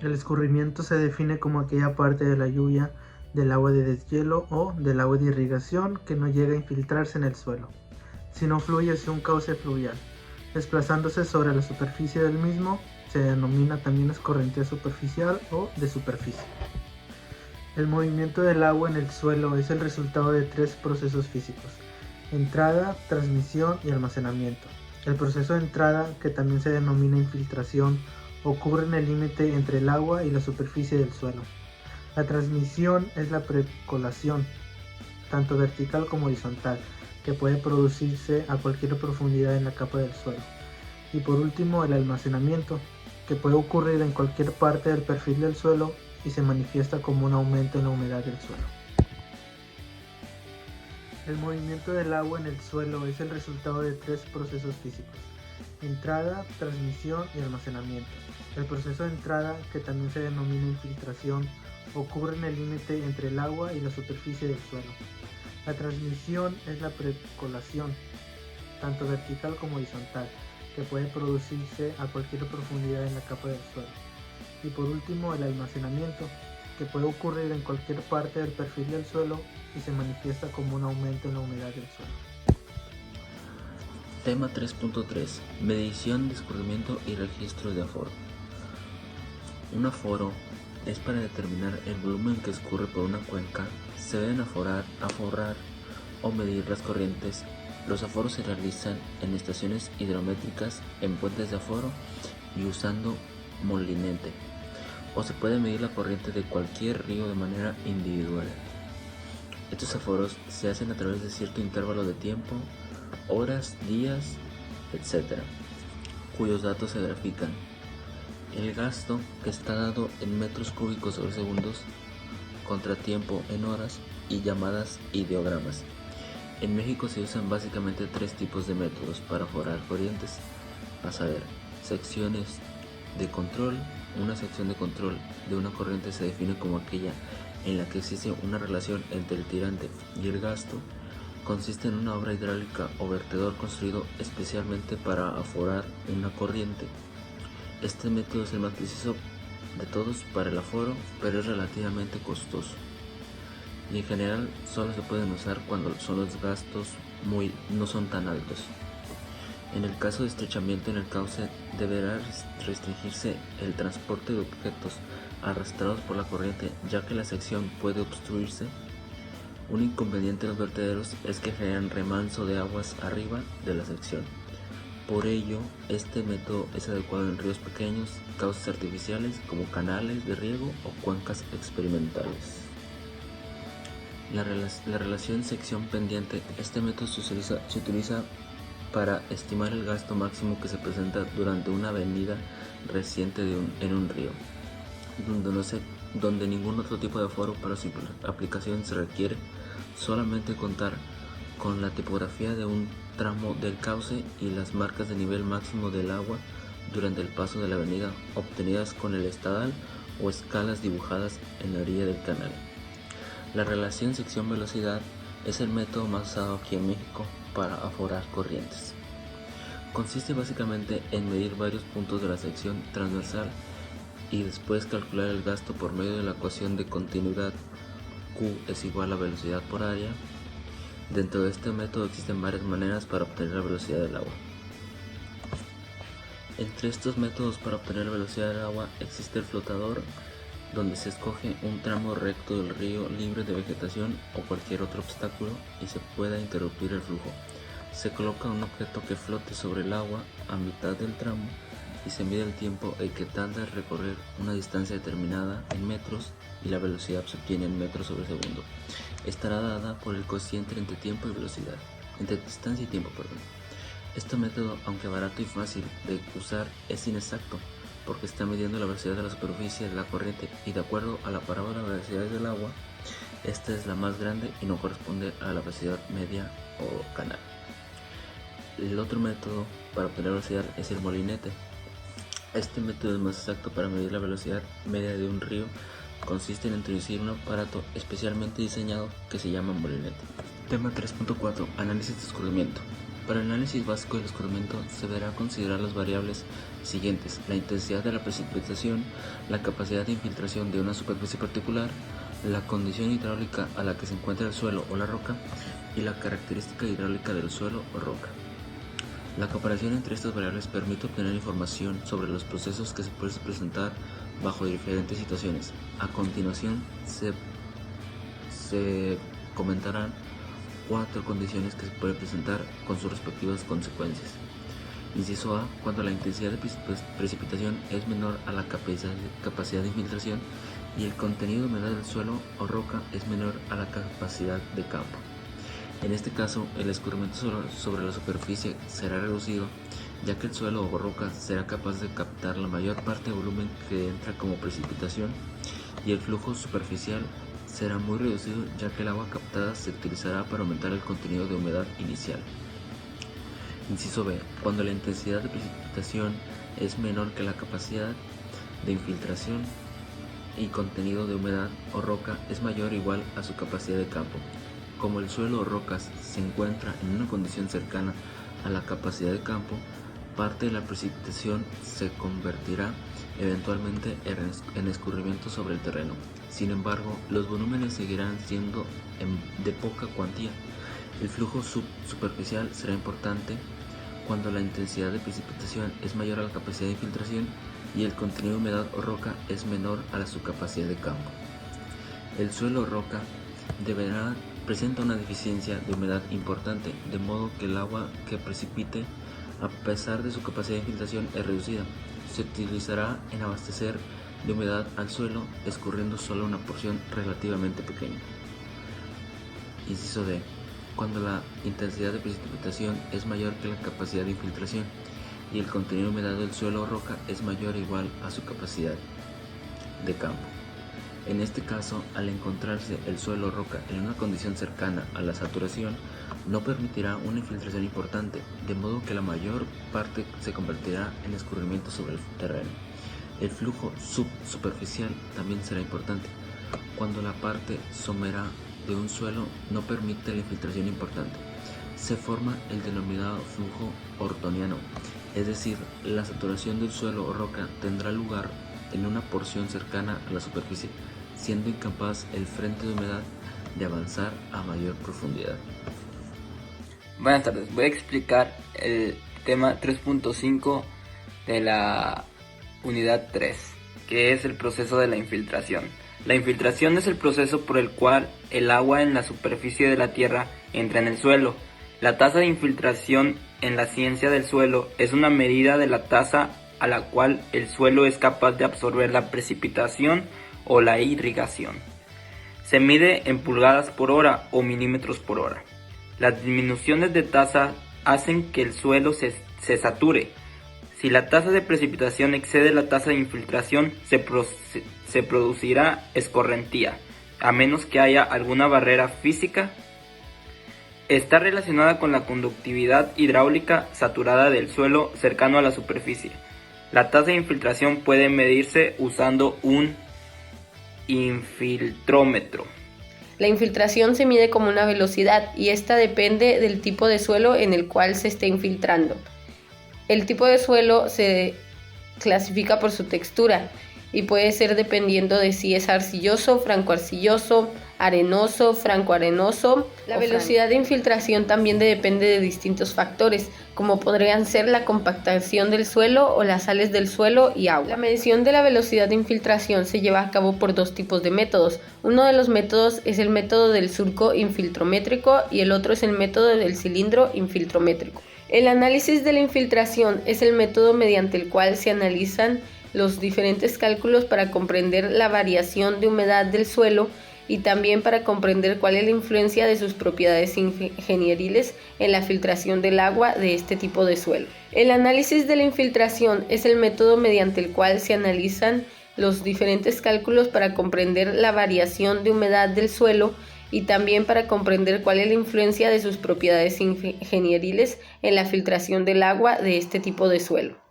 El escurrimiento se define como aquella parte de la lluvia, del agua de deshielo o del agua de irrigación que no llega a infiltrarse en el suelo, sino fluye hacia un cauce fluvial, desplazándose sobre la superficie del mismo. Se denomina también escorrentía superficial o de superficie. El movimiento del agua en el suelo es el resultado de tres procesos físicos: entrada, transmisión y almacenamiento. El proceso de entrada, que también se denomina infiltración, ocurre en el límite entre el agua y la superficie del suelo. La transmisión es la precolación, tanto vertical como horizontal, que puede producirse a cualquier profundidad en la capa del suelo. Y por último, el almacenamiento, que puede ocurrir en cualquier parte del perfil del suelo y se manifiesta como un aumento en la humedad del suelo. El movimiento del agua en el suelo es el resultado de tres procesos físicos: entrada, transmisión y almacenamiento. El proceso de entrada, que también se denomina infiltración, ocurre en el límite entre el agua y la superficie del suelo. La transmisión es la precolación, tanto vertical como horizontal, que puede producirse a cualquier profundidad en la capa del suelo. Y por último, el almacenamiento, que puede ocurrir en cualquier parte del perfil del suelo y se manifiesta como un aumento en la humedad del suelo. Tema 3.3. Medición de escurrimiento y registro de aforo. Un aforo es para determinar el volumen que escurre por una cuenca. Se deben aforar o medir las corrientes. Los aforos se realizan en estaciones hidrométricas, en puentes de aforo y usando molinete. O se puede medir la corriente de cualquier río de manera individual. Estos aforos se hacen a través de cierto intervalo de tiempo, horas, días, etc., cuyos datos se grafican. El gasto, que está dado en metros cúbicos sobre segundos, contratiempo en horas y llamadas ideogramas. En México se usan básicamente tres tipos de métodos para aforar corrientes, a saber, secciones de control. Una sección de control de una corriente se define como aquella en la que existe una relación entre el tirante y el gasto. Consiste en una obra hidráulica o vertedor construido especialmente para aforar una corriente. Este método es el más preciso de todos para el aforo, pero es relativamente costoso. Y en general solo se pueden usar cuando los gastos no son tan altos. En el caso de estrechamiento en el cauce, deberá restringirse el transporte de objetos arrastrados por la corriente, ya que la sección puede obstruirse. Un inconveniente de los vertederos es que generan remanso de aguas arriba de la sección. Por ello, este método es adecuado en ríos pequeños, cauces artificiales como canales de riego o cuencas experimentales. La relación sección-pendiente. Este método se utiliza para estimar el gasto máximo que se presenta durante una avenida reciente en un río, donde ningún otro tipo de aforo para su aplicación se requiere, solamente contar con la tipografía de un tramo del cauce y las marcas de nivel máximo del agua durante el paso de la avenida, obtenidas con el estadal o escalas dibujadas en la orilla del canal. La relación sección-velocidad es el método más usado aquí en México para aforar corrientes. Consiste básicamente en medir varios puntos de la sección transversal y después calcular el gasto por medio de la ecuación de continuidad. Q es igual a velocidad por área. Dentro de este método existen varias maneras para obtener la velocidad del agua. Entre estos métodos para obtener la velocidad del agua existe el flotador, donde se escoge un tramo recto del río libre de vegetación o cualquier otro obstáculo y se pueda interrumpir el flujo. Se coloca un objeto que flote sobre el agua a mitad del tramo y se mide el tiempo en que tarda en recorrer una distancia determinada en metros y la velocidad se obtiene en metros sobre segundo. Estará dada por el cociente entre tiempo y velocidad, entre distancia y tiempo, Este método, aunque barato y fácil de usar, es inexacto, porque está midiendo la velocidad de la superficie de la corriente y de acuerdo a la parábola de velocidades del agua, esta es la más grande y no corresponde a la velocidad media o canal. El otro método para obtener velocidad es el molinete. Este método es más exacto para medir la velocidad media de un río. Consiste en introducir un aparato especialmente diseñado que se llama molinete. Tema 3.4. Análisis de escurrimiento. Para el análisis básico del escurrimiento se deberá considerar las variables siguientes: la intensidad de la precipitación, la capacidad de infiltración de una superficie particular, la condición hidráulica a la que se encuentra el suelo o la roca y la característica hidráulica del suelo o roca. La comparación entre estas variables permite obtener información sobre los procesos que se pueden presentar bajo diferentes situaciones. A continuación se comentarán 4 condiciones que se pueden presentar con sus respectivas consecuencias. Inciso A: cuando la intensidad de precipitación es menor a la capacidad de infiltración y el contenido de humedad del suelo o roca es menor a la capacidad de campo. En este caso, el escurrimiento sobre la superficie será reducido, ya que el suelo o roca será capaz de captar la mayor parte del volumen que entra como precipitación, y el flujo superficial será muy reducido, ya que el agua captada se utilizará para aumentar el contenido de humedad inicial. Inciso B: cuando la intensidad de precipitación es menor que la capacidad de infiltración y contenido de humedad o roca es mayor o igual a su capacidad de campo. Como el suelo o rocas se encuentra en una condición cercana a la capacidad de campo, parte de la precipitación se convertirá eventualmente en escurrimiento sobre el terreno. Sin embargo, los volúmenes seguirán siendo de poca cuantía. El flujo superficial será importante cuando la intensidad de precipitación es mayor a la capacidad de infiltración y el contenido de humedad o roca es menor a su capacidad de campo. El suelo o roca presenta una deficiencia de humedad importante, de modo que el agua que precipite, a pesar de su capacidad de infiltración, es reducida. Se utilizará en abastecer de humedad al suelo, escurriendo solo una porción relativamente pequeña. Inciso D: cuando la intensidad de precipitación es mayor que la capacidad de infiltración y el contenido de humedad del suelo o roca es mayor o igual a su capacidad de campo. En este caso, al encontrarse el suelo o roca en una condición cercana a la saturación, no permitirá una infiltración importante, de modo que la mayor parte se convertirá en escurrimiento sobre el terreno. El flujo superficial también será importante, cuando la parte somera de un suelo no permite la infiltración importante. Se forma el denominado flujo ortoniano, es decir, la saturación del suelo o roca tendrá lugar en una porción cercana a la superficie, siendo incapaz el frente de humedad de avanzar a mayor profundidad. Buenas tardes, voy a explicar el tema 3.5 de la unidad 3, que es el proceso de la infiltración. La infiltración es el proceso por el cual el agua en la superficie de la tierra entra en el suelo. La tasa de infiltración en la ciencia del suelo es una medida de la tasa a la cual el suelo es capaz de absorber la precipitación o la irrigación. Se mide en pulgadas por hora o milímetros por hora. Las disminuciones de tasa hacen que el suelo se sature. Si la tasa de precipitación excede la tasa de infiltración, se producirá escorrentía, a menos que haya alguna barrera física. Está relacionada con la conductividad hidráulica saturada del suelo cercano a la superficie. La tasa de infiltración puede medirse usando un infiltrómetro. La infiltración se mide como una velocidad y esta depende del tipo de suelo en el cual se esté infiltrando. El tipo de suelo se clasifica por su textura y puede ser dependiendo de si es arcilloso, francoarcilloso, arenoso, francoarenoso. La velocidad de infiltración también depende de distintos factores, como podrían ser la compactación del suelo o las sales del suelo y agua. La medición de la velocidad de infiltración se lleva a cabo por 2 tipos de métodos. Uno de los métodos es el método del surco infiltrométrico y el otro es el método del cilindro infiltrométrico. El análisis de la infiltración es el método mediante el cual se analizan los diferentes cálculos para comprender la variación de humedad del suelo y también para comprender cuál es la influencia de sus propiedades ingenieriles en la filtración del agua de este tipo de suelo. El análisis de la infiltración es el método mediante el cual se analizan los diferentes cálculos para comprender la variación de humedad del suelo y también para comprender cuál es la influencia de sus propiedades ingenieriles en la filtración del agua de este tipo de suelo.